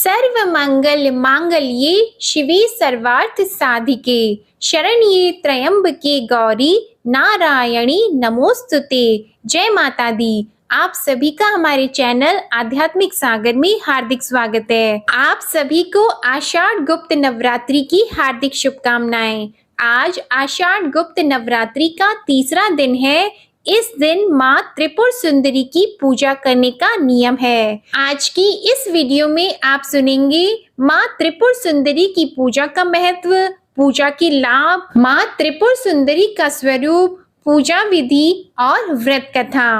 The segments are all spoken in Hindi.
सर्व मंगल मांगल्ये शिवे सर्वार्थ साधिके शरण्ये त्र्यंबके गौरी नारायणी नमोस्तुते। जय माता दी। आप सभी का हमारे चैनल आध्यात्मिक सागर में हार्दिक स्वागत है। आप सभी को आषाढ़ गुप्त नवरात्रि की हार्दिक शुभकामनाएं। आज आषाढ़ गुप्त नवरात्रि का तीसरा दिन है। इस दिन माँ त्रिपुर सुंदरी की पूजा करने का नियम है। आज की इस वीडियो में आप सुनेंगे माँ त्रिपुर सुंदरी की पूजा का महत्व, पूजा के लाभ, माँ त्रिपुर सुंदरी का स्वरूप, पूजा विधि और व्रत कथा।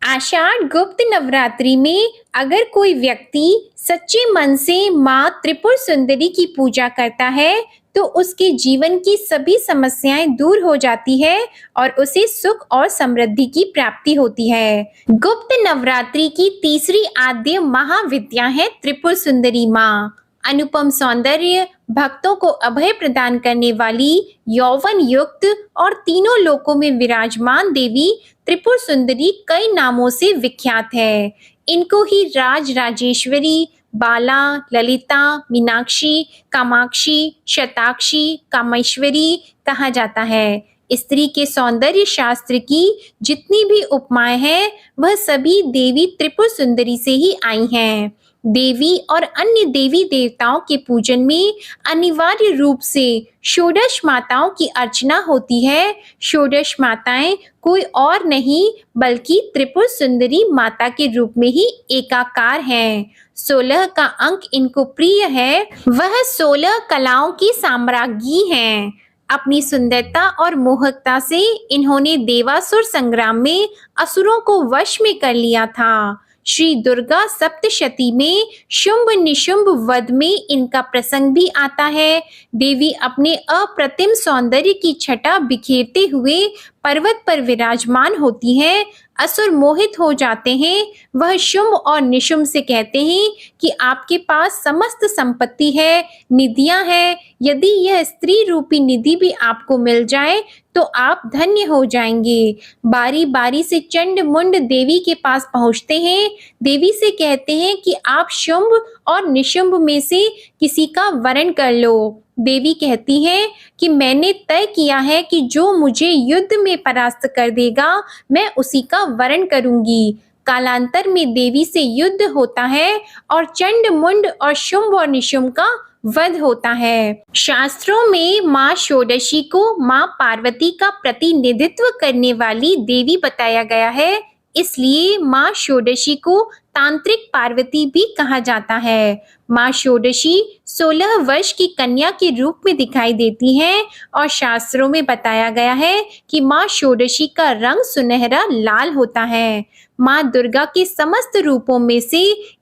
आषाढ़ गुप्त नवरात्रि में अगर कोई व्यक्ति सच्चे मन से माँ त्रिपुर सुंदरी की पूजा करता है तो उसके जीवन की सभी समस्याएं दूर हो जाती है और उसे सुख और समृद्धि की प्राप्ति होती है। गुप्त नवरात्रि की तीसरी आद्य महाविद्या है त्रिपुर सुंदरी माँ। अनुपम सौंदर्य, भक्तों को अभय प्रदान करने वाली, यौवन युक्त और तीनों लोकों में विराजमान देवी त्रिपुर सुंदरी कई नामों से विख्यात है। इनको ही राज राजेश्वरी, बाला, ललिता, मीनाक्षी, कामाक्षी, शताक्षी, कामेश्वरी कहा जाता है। स्त्री के सौंदर्य शास्त्र की जितनी भी उपमाएं हैं वह सभी देवी त्रिपुर सुंदरी से ही आई हैं। देवी और अन्य देवी देवताओं के पूजन में अनिवार्य रूप से षोडश माताओं की अर्चना होती है। षोडश माताएं कोई और नहीं बल्कि त्रिपुर सुंदरी माता के रूप में ही एकाकार हैं। 16 का अंक इनको प्रिय है। वह 16 कलाओं की साम्राज्ञी हैं। अपनी सुंदरता और मोहकता से इन्होंने देवासुर संग्राम में असुरों को वश में कर लिया था। श्री दुर्गा सप्तशती में शुंभ निशुंभ वध में इनका प्रसंग भी आता है। देवी अपने अप्रतिम सौंदर्य की छटा बिखेरते हुए पर्वत पर विराजमान होती हैं। असुर मोहित हो जाते हैं। वह शुंभ और निशुंभ से कहते हैं कि आपके पास समस्त संपत्ति है, निधियां हैं। यदि यह स्त्री रूपी निधि भी आपको मिल जाए तो आप धन्य हो जाएंगे। बारी बारी से चंड मुंड देवी के पास पहुंचते हैं। देवी से कहते हैं कि आप शुंभ और निशुंभ में से किसी का वरण कर लो। देवी कहती हैं कि मैंने तय किया है कि जो मुझे युद्ध में परास्त कर देगा मैं उसी का वरण करूंगी। कालांतर में देवी से युद्ध होता है और चंड मुंड और शुंभ और निशुंभ का वध होता है। शास्त्रों में माँ षोडशी को माँ पार्वती का प्रतिनिधित्व करने वाली देवी बताया गया है। इसलिए माँ षोडशी को तांत्रिक पार्वती भी कहा जाता है। माँ षोडशी 16 वर्ष की कन्या के रूप में दिखाई देती हैं और शास्त्रों में बताया गया है कि माँ षोडशी का रंग सुनहरा लाल होता है। माँ दुर्गा के समस्त रूपों में से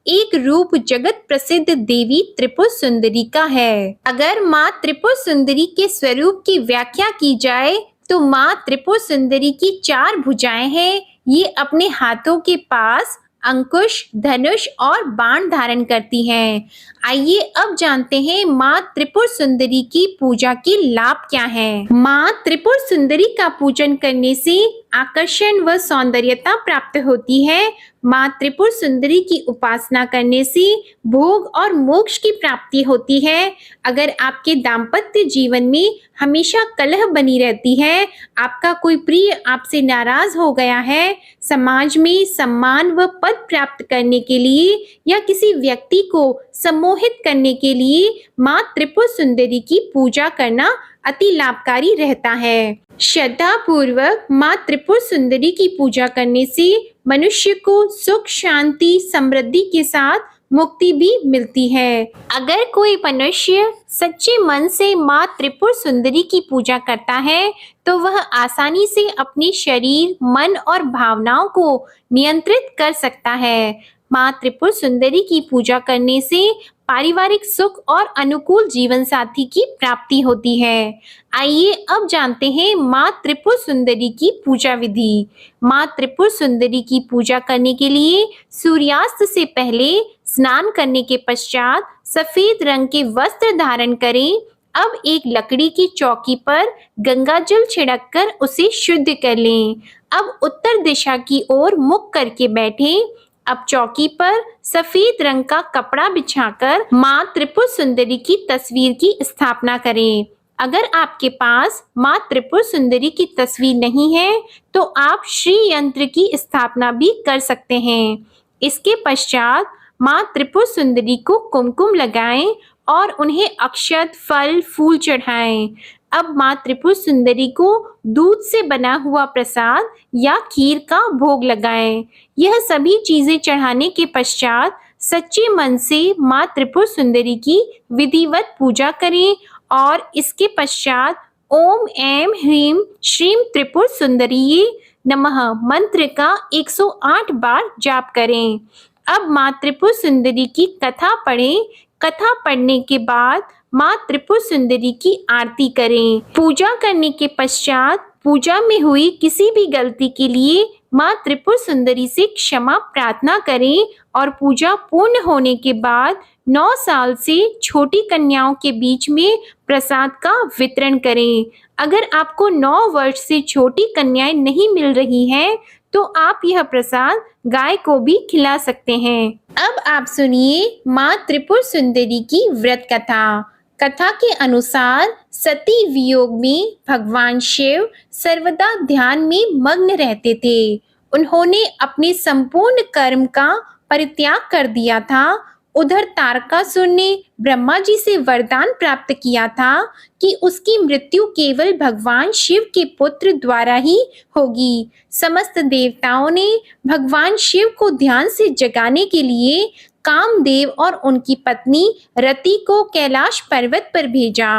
एक रूप जगत प्रसिद्ध देवी त्रिपुर सुंदरी का है। अगर माँ त्रिपुर सुंदरी के स्वरूप की व्याख्या की जाए तो माँ त्रिपुर सुंदरी की 4 भुजाएं हैं। ये अपने हाथों के पास अंकुश, धनुष और बाण धारण करती हैं। आइए अब जानते हैं माँ त्रिपुर सुंदरी की पूजा के लाभ क्या हैं। माँ त्रिपुर सुंदरी का पूजन करने से आकर्षण व सौंदर्यता प्राप्त होती है। माँ त्रिपुर सुंदरी की उपासना करने से भोग और मोक्ष की प्राप्ति होती है। अगर आपके दाम्पत्य जीवन में हमेशा कलह बनी रहती है, आपका कोई प्रिय आपसे नाराज हो गया है, समाज में सम्मान व पद प्राप्त करने के लिए या किसी व्यक्ति को सम्मोहित करने के लिए माँ त्रिपुर सुंदरी की पूजा करना अति लाभकारी रहता है। श्रद्धा पूर्वक माँ त्रिपुर सुंदरी की पूजा करने से मनुष्य को सुख, शांति, समृद्धि के साथ मुक्ति भी मिलती है। अगर कोई मनुष्य सच्चे मन से माँ त्रिपुर सुंदरी की पूजा करता है तो वह आसानी से अपने शरीर, मन और भावनाओं को नियंत्रित कर सकता है। माँ त्रिपुर सुंदरी की पूजा करने से पारिवारिक सुख और अनुकूल जीवन साथी की प्राप्ति होती है। आइए अब जानते हैं माँ त्रिपुर सुंदरी की पूजा विधि। माँ त्रिपुर सुंदरी की पूजा करने के लिए सूर्यास्त से पहले स्नान करने के पश्चात सफेद रंग के वस्त्र धारण करें। अब एक लकड़ी की चौकी पर गंगा जल छिड़ककर उसे शुद्ध कर लें। अब उत्तर दिशा की ओर मुख करके बैठें। अब चौकी पर सफेद रंग का कपड़ा बिछाकर माँ त्रिपुर सुंदरी की तस्वीर की स्थापना करें। अगर आपके पास माँ त्रिपुर सुंदरी की तस्वीर नहीं है तो आप श्री यंत्र की स्थापना भी कर सकते हैं। इसके पश्चात माँ त्रिपुर सुंदरी को कुमकुम लगाएं और उन्हें अक्षत, फल, फूल चढ़ाएं। अब माँ त्रिपुर सुंदरी को दूध से बना हुआ प्रसाद या खीर का भोग लगाएं। यह सभी चीजें चढ़ाने के पश्चात सच्चे मन से माँ त्रिपुर सुंदरी की विधिवत पूजा करें और इसके पश्चात ओम ऐं ह्रीं श्रीं त्रिपुर सुंदरी नमः मंत्र का 108 बार जाप करें। अब माँ त्रिपुर सुंदरी की कथा पढ़ें। कथा पढ़ने के बाद माँ त्रिपुर सुंदरी की आरती करें। पूजा करने के पश्चात पूजा में हुई किसी भी गलती के लिए माँ त्रिपुर सुंदरी से क्षमा प्रार्थना करें और पूजा पूर्ण होने के बाद 9 साल से छोटी कन्याओं के बीच में प्रसाद का वितरण करें। अगर आपको 9 वर्ष से छोटी कन्याएं नहीं मिल रही हैं तो आप यह प्रसाद गाय को भी खिला सकते हैं। अब आप सुनिए माँ त्रिपुर सुंदरी की व्रत कथा। कथा के अनुसार सती वियोग में भगवान शिव सर्वदा ध्यान में मग्न रहते थे। उन्होंने अपने संपूर्ण कर्म का परित्याग कर दिया था। उधर तारकासुर ने ब्रह्मा जी से वरदान प्राप्त किया था कि उसकी मृत्यु केवल भगवान शिव के पुत्र द्वारा ही होगी। समस्त देवताओं ने भगवान शिव को ध्यान से जगाने के लिए कामदेव और उनकी पत्नी रति को कैलाश पर्वत पर भेजा।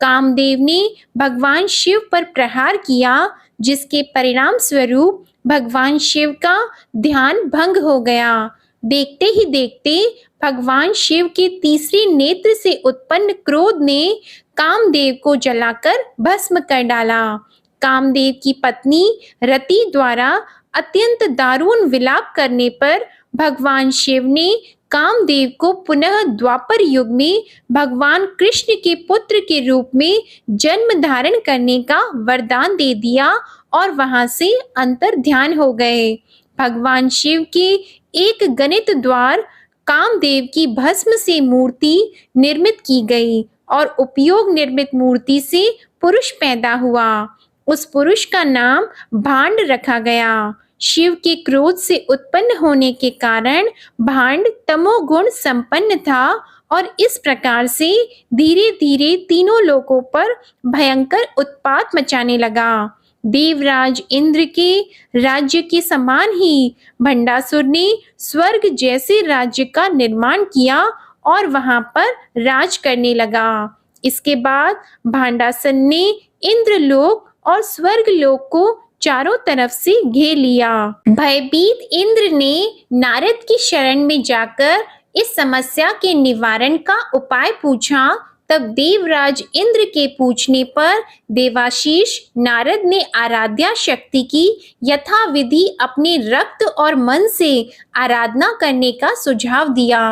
कामदेव ने भगवान शिव पर प्रहार किया, जिसके परिणाम स्वरूप भगवान शिव का ध्यान भंग हो गया। देखते ही देखते भगवान शिव के तीसरे नेत्र से उत्पन्न क्रोध ने कामदेव को जलाकर भस्म कर डाला। कामदेव की पत्नी रति द्वारा अत्यंत दारुण विलाप करने पर भगवान शिव ने कामदेव को पुनः द्वापर युग में भगवान कृष्ण के पुत्र के रूप में जन्म धारण करने का वरदान दे दिया और वहां से अंतर ध्यान हो गए। भगवान शिव के एक गणित द्वार कामदेव की भस्म से मूर्ति निर्मित की गई और उपयोग निर्मित मूर्ति से पुरुष पैदा हुआ। उस पुरुष का नाम भांड रखा गया। शिव के क्रोध से उत्पन्न होने के कारण भांड तमोगुण संपन्न था और इस प्रकार से धीरे धीरे तीनों लोकों पर भयंकर उत्पात मचाने लगा। देवराज इंद्र के राज्य के समान ही भंडासुर ने स्वर्ग जैसे राज्य का निर्माण किया और वहां पर राज करने लगा। इसके बाद भांडासन ने इंद्रलोक और स्वर्गलोक को चारों तरफ से घेर लिया। भयभीत इंद्र ने नारद की शरण में जाकर इस समस्या के निवारण का उपाय पूछा। तब देवराज इंद्र के पूछने पर देवाशीष नारद ने आराध्या शक्ति की यथाविधि अपने रक्त और मन से आराधना करने का सुझाव दिया।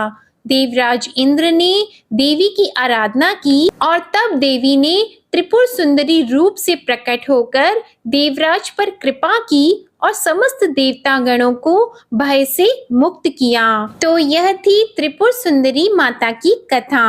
देवराज इंद्र ने देवी की आराधना की और तब देवी ने त्रिपुर सुंदरी रूप से प्रकट होकर देवराज पर कृपा की और समस्त देवतागणों को भय से मुक्त किया। तो यह थी त्रिपुर सुंदरी माता की कथा।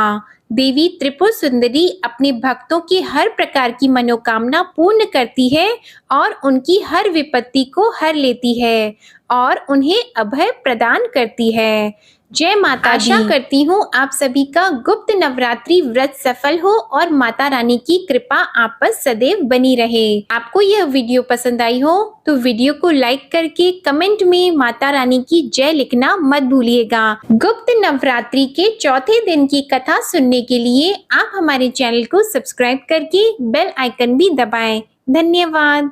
देवी त्रिपुर सुंदरी अपने भक्तों की हर प्रकार की मनोकामना पूर्ण करती है और उनकी हर विपत्ति को हर लेती है और उन्हें अभय प्रदान करती है। जय माता दी। आशा करती हूँ आप सभी का गुप्त नवरात्रि व्रत सफल हो और माता रानी की कृपा आप पर सदैव बनी रहे। आपको यह वीडियो पसंद आई हो तो वीडियो को लाइक करके कमेंट में माता रानी की जय लिखना मत भूलिएगा। गुप्त नवरात्रि के चौथे दिन की कथा सुनने के लिए आप हमारे चैनल को सब्सक्राइब करके बेल आइकन भी दबाएं। धन्यवाद।